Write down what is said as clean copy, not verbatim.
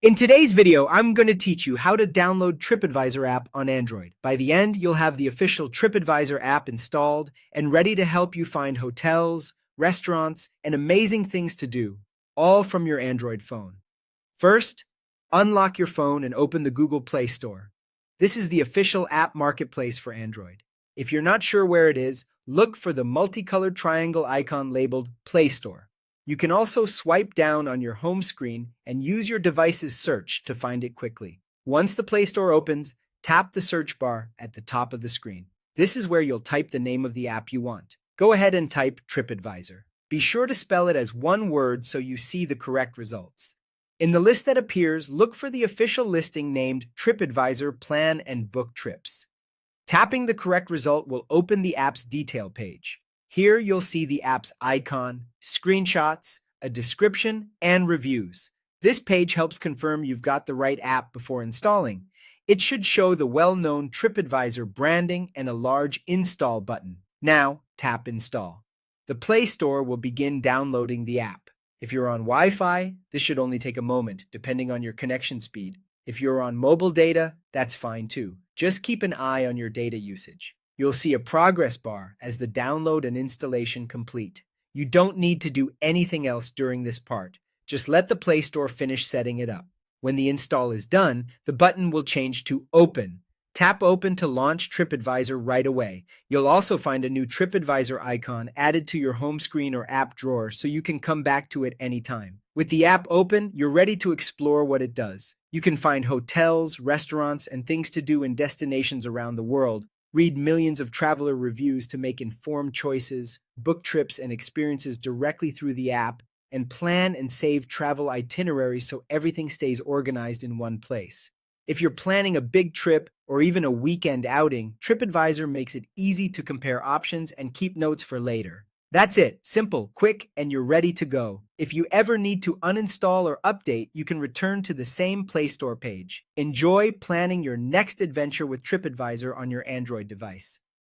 In today's video, I'm going to teach you how to download Tripadvisor app on Android. By the end, you'll have the official Tripadvisor app installed and ready to help you find hotels, restaurants, and amazing things to do, all from your Android phone. First, unlock your phone and open the Google Play Store. This is the official app marketplace for Android. If you're not sure where it is, look for the multicolored triangle icon labeled Play Store. You can also swipe down on your home screen and use your device's search to find it quickly. Once the Play Store opens, tap the search bar at the top of the screen. This is where you'll type the name of the app you want. Go ahead and type Tripadvisor. Be sure to spell it as one word so you see the correct results. In the list that appears, look for the official listing named Tripadvisor Plan and Book Trips. Tapping the correct result will open the app's detail page. Here you'll see the app's icon, screenshots, a description, and reviews. This page helps confirm you've got the right app before installing. It should show the well-known Tripadvisor branding and a large install button. Now, tap Install. The Play Store will begin downloading the app. If you're on Wi-Fi, this should only take a moment, depending on your connection speed. If you're on mobile data, that's fine too. Just keep an eye on your data usage. You'll see a progress bar as the download and installation complete. You don't need to do anything else during this part. Just let the Play Store finish setting it up. When the install is done, the button will change to Open. Tap Open to launch Tripadvisor right away. You'll also find a new Tripadvisor icon added to your home screen or app drawer so you can come back to it anytime. With the app open, you're ready to explore what it does. You can find hotels, restaurants, and things to do in destinations around the world. Read millions of traveler reviews to make informed choices, book trips and experiences directly through the app, and plan and save travel itineraries so everything stays organized in one place. If you're planning a big trip or even a weekend outing, Tripadvisor makes it easy to compare options and keep notes for later. That's it. Simple, quick, and you're ready to go. If you ever need to uninstall or update, you can return to the same Play Store page. Enjoy planning your next adventure with Tripadvisor on your Android device.